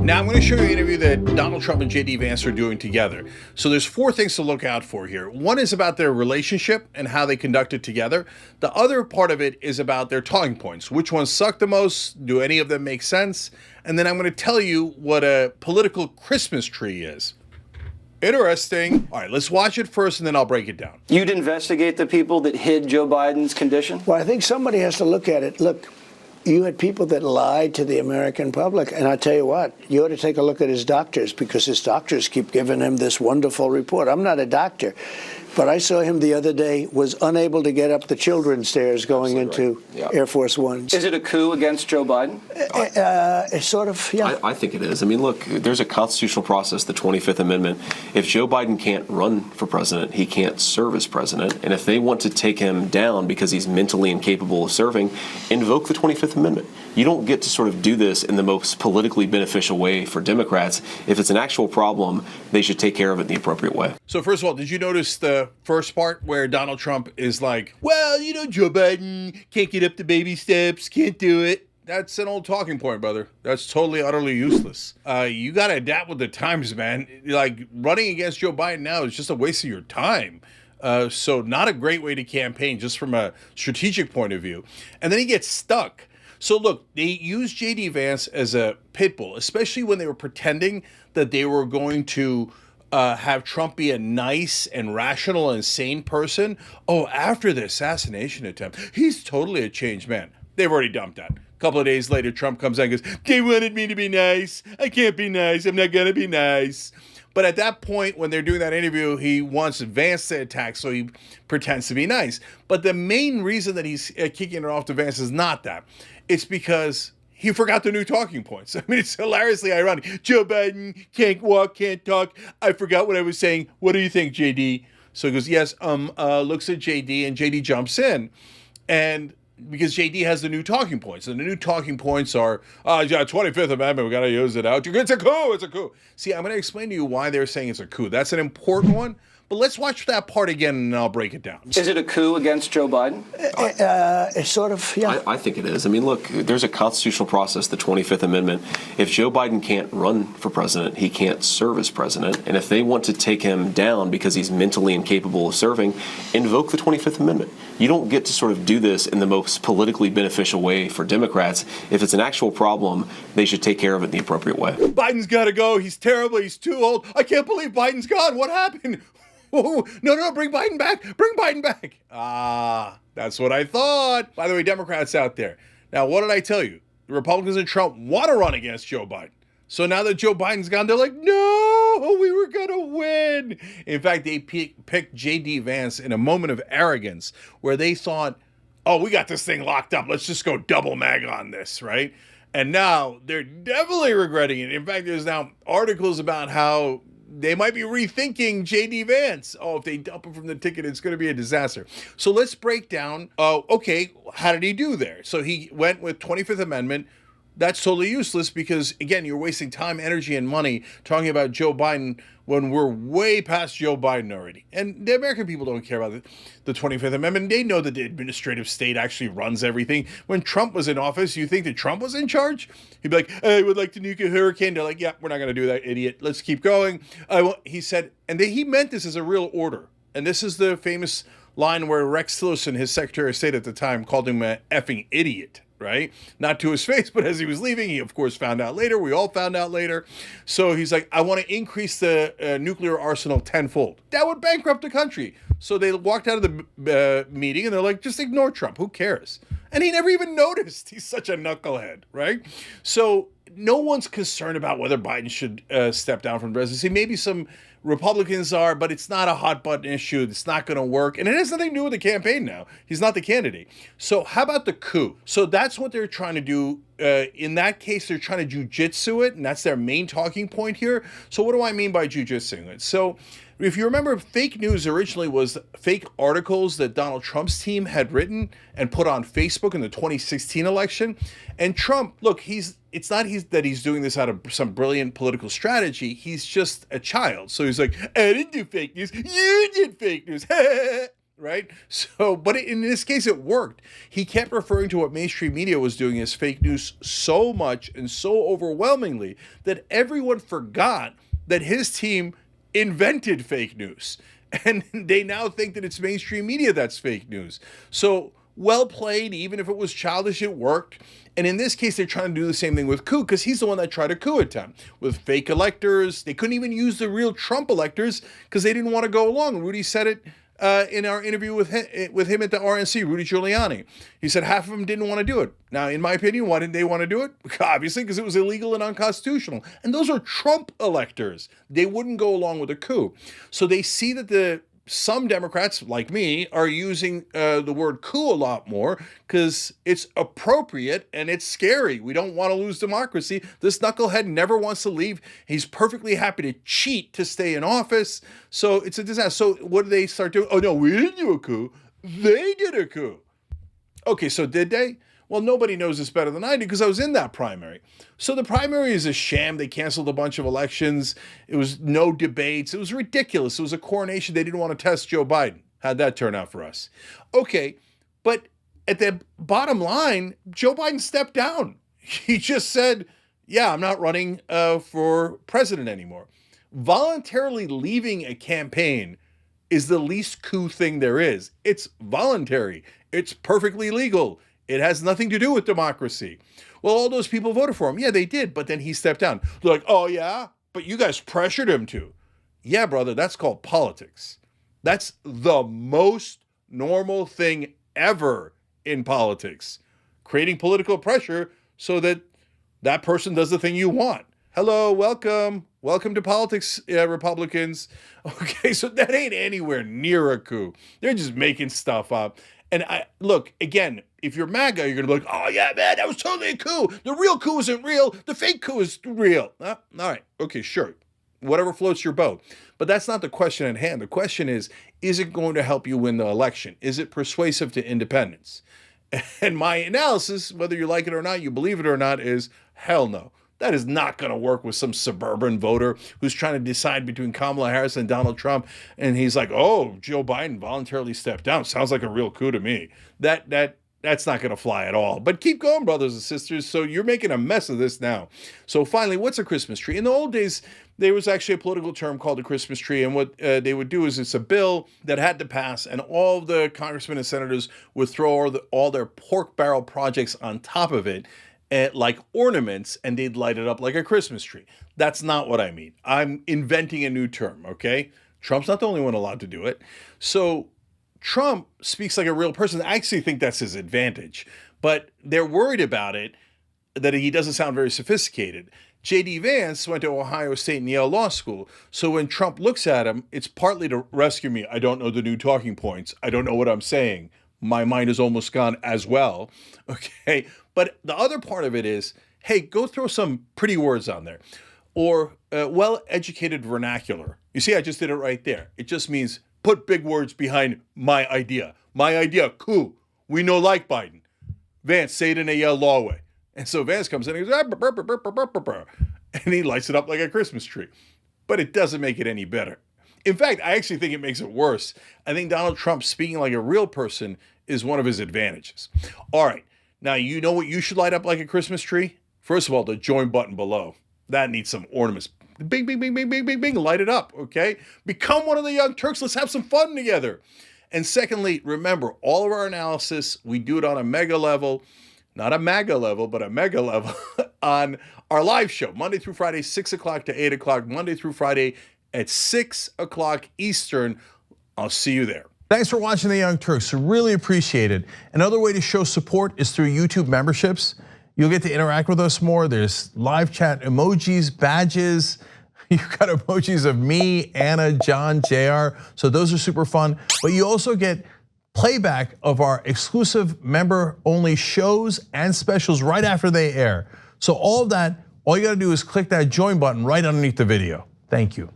Now I'm going to show you an interview that Donald Trump and JD Vance are doing together. So there's four things to look out for here. One is about their relationship and how they conduct it together. The other part of it is about their talking points. Which ones suck the most? Do any of them make sense? And then I'm going to tell you what a political Christmas tree is. Interesting. All right, let's watch it first and then I'll break it down. You'd investigate the people that hid Joe Biden's condition? Well, I think somebody has to look at it. Look, you had people that lied to the American public. And I tell you what, you ought to take a look at his doctors because his doctors keep giving him this wonderful report. I'm not a doctor, but I saw him the other day, was unable to get up the children's stairs going into Air Force One. Is it a coup against Joe Biden? Sort of, yeah. I think it is. I mean, look, there's a constitutional process, the 25th Amendment. If Joe Biden can't run for president, he can't serve as president. And if they want to take him down because he's mentally incapable of serving, invoke the 25th Amendment. You don't get to sort of do this in the most politically beneficial way for Democrats. If it's an actual problem, they should take care of it in the appropriate way. So first of all, did you notice the first part where Donald Trump is like, well, you know, Joe Biden can't get up the baby steps, can't do it. That's an old talking point, brother. That's totally, utterly useless. You got to adapt with the times, man. Like, running against Joe Biden now is just a waste of your time. So not a great way to campaign, just from a strategic point of view. And then he gets stuck. So look, they used JD Vance as a pit bull, especially when they were pretending that they were going to have Trump be a nice and rational and sane person. Oh, after the assassination attempt, he's totally a changed man. They've already dumped that. A couple of days later, Trump comes out and goes, they wanted me to be nice. I can't be nice. I'm not going to be nice. But at that point, when they're doing that interview, he wants Vance to attack, so he pretends to be nice. But the main reason that he's kicking it off to Vance is not that. It's because he forgot the new talking points. I mean, it's hilariously ironic. Joe Biden can't walk, can't talk. I forgot what I was saying. What do you think, JD? So he goes, yes, looks at JD, and JD jumps in. And because JD has the new talking points. And the new talking points are, 25th Amendment, we got to use it out. It's a coup, it's a coup. See, I'm going to explain to you why they're saying it's a coup. That's an important one. But let's watch that part again and I'll break it down. Is it a coup against Joe Biden? Sort of, yeah. I think it is. I mean, look, there's a constitutional process, the 25th Amendment. If Joe Biden can't run for president, he can't serve as president. And if they want to take him down because he's mentally incapable of serving, invoke the 25th Amendment. You don't get to sort of do this in the most politically beneficial way for Democrats. If it's an actual problem, they should take care of it in the appropriate way. Biden's got to go. He's terrible. He's too old. I can't believe Biden's gone. What happened? Oh, no, bring Biden back. Bring Biden back. That's what I thought. By the way, Democrats out there. Now, what did I tell you? The Republicans and Trump want to run against Joe Biden. So now that Joe Biden's gone, they're like, no, we were going to win. In fact, they picked JD Vance in a moment of arrogance where they thought, oh, we got this thing locked up. Let's just go double mag on this, right? And now they're definitely regretting it. In fact, there's now articles about how they might be rethinking JD Vance. Oh, if they dump him from the ticket, it's going to be a disaster. So let's break down, okay, how did he do there? So he went with 25th Amendment. That's totally useless because, again, you're wasting time, energy, and money talking about Joe Biden when we're way past Joe Biden already. And the American people don't care about the 25th Amendment. They know that the administrative state actually runs everything. When Trump was in office, you think that Trump was in charge? He'd be like, I would like to nuke a hurricane. They're like, yeah, we're not going to do that, idiot. Let's keep going. He said, and he meant this as a real order. And this is the famous line where Rex Tillerson, his Secretary of State at the time, called him an effing idiot. Right? Not to his face, but as he was leaving, he, of course, found out later. We all found out later. So he's like, I want to increase the nuclear arsenal tenfold. That would bankrupt the country. So they walked out of the meeting and they're like, just ignore Trump. Who cares? And he never even noticed. He's such a knucklehead, right? So no one's concerned about whether Biden should step down from the presidency. Maybe some Republicans are, but it's not a hot button issue. It's not going to work. And it has nothing to do with the campaign now. He's not the candidate. So how about the coup? So that's what they're trying to do. In that case, they're trying to jujitsu it, and that's their main talking point here. So what do I mean by jujitsuing it? So if you remember, fake news originally was fake articles that Donald Trump's team had written and put on Facebook in the 2016 election. And Trump, look, it's not that he's doing this out of some brilliant political strategy. He's just a child. So he's like, I didn't do fake news. You did fake news. right? So, but in this case, it worked. He kept referring to what mainstream media was doing as fake news so much and so overwhelmingly that everyone forgot that his team invented fake news. And they now think that it's mainstream media that's fake news. So, well played, even if it was childish, it worked. And in this case, they're trying to do the same thing with coup, because he's the one that tried a coup attempt with fake electors. They couldn't even use the real Trump electors because they didn't want to go along. Rudy said it in our interview with him at the RNC, Rudy Giuliani. He said half of them didn't want to do it. Now, in my opinion, why didn't they want to do it? Obviously, because it was illegal and unconstitutional. And those are Trump electors. They wouldn't go along with a coup. So they see that some Democrats, like me, are using the word coup a lot more because it's appropriate and it's scary. We don't want to lose democracy. This knucklehead never wants to leave. He's perfectly happy to cheat to stay in office. So it's a disaster. So what do they start doing? Oh, no, we didn't do a coup. They did a coup. Okay, so did they? Well, nobody knows this better than I do because I was in that primary. So the primary is a sham. They canceled a bunch of elections. It was no debates. It was ridiculous. It was a coronation. They didn't want to test Joe Biden. How'd that turn out for us? Okay, but at the bottom line, Joe Biden stepped down. He just said, yeah, I'm not running for president anymore. Voluntarily leaving a campaign is the least coup thing there is. It's voluntary. It's perfectly legal. It has nothing to do with democracy. Well, all those people voted for him. Yeah, they did, but then he stepped down. They're like, oh yeah, but you guys pressured him to. Yeah, brother, that's called politics. That's the most normal thing ever in politics. Creating political pressure so that that person does the thing you want. Hello, welcome. Welcome to politics, Republicans. Okay, so that ain't anywhere near a coup. They're just making stuff up. And look, again, if you're MAGA, you're going to be like, oh, yeah, man, that was totally a coup. The real coup isn't real. The fake coup is real. All right. Okay, sure. Whatever floats your boat. But that's not the question at hand. The question is it going to help you win the election? Is it persuasive to independents? And my analysis, whether you like it or not, you believe it or not, is hell no. That is not going to work with some suburban voter who's trying to decide between Kamala Harris and Donald Trump. And he's like, oh, Joe Biden voluntarily stepped down. Sounds like a real coup to me. That's not going to fly at all. But keep going, brothers and sisters. So you're making a mess of this now. So finally, what's a Christmas tree? In the old days, there was actually a political term called a Christmas tree. And what they would do is it's a bill that had to pass, and all the congressmen and senators would throw all their pork barrel projects on top of it, like ornaments, and they'd light it up like a Christmas tree. That's not what I mean. I'm inventing a new term, okay? Trump's not the only one allowed to do it. So Trump speaks like a real person. I actually think that's his advantage. But they're worried about it, that he doesn't sound very sophisticated. J.D. Vance went to Ohio State and Yale Law School. So when Trump looks at him, it's partly to rescue me. I don't know the new talking points. I don't know what I'm saying. My mind is almost gone as well. Okay. But the other part of it is, hey, go throw some pretty words on there, or well-educated vernacular. You see, I just did it right there. It just means put big words behind my idea. My idea, coup. We no like Biden. Vance, say it in a Yale law way. And so Vance comes in and goes, and he lights it up like a Christmas tree. But it doesn't make it any better. In fact, I actually think it makes it worse. I think Donald Trump speaking like a real person is one of his advantages. All right. Now, you know what you should light up like a Christmas tree? First of all, the join button below. That needs some ornaments. Bing, bing, bing, bing, bing, bing, bing. Light it up, okay? Become one of the young Turks. Let's have some fun together. And secondly, remember, all of our analysis, we do it on a mega level, not a MAGA level, but a mega level on our live show, Monday through Friday, 6 o'clock to 8 o'clock, Monday through Friday at 6 o'clock Eastern. I'll see you there. Thanks for watching The Young Turks. Really appreciate it. Another way to show support is through YouTube memberships. You'll get to interact with us more. There's live chat emojis, badges. You've got emojis of me, Anna, John, JR. So those are super fun. But you also get playback of our exclusive member-only shows and specials right after they air. So all of that, all you gotta do is click that join button right underneath the video. Thank you.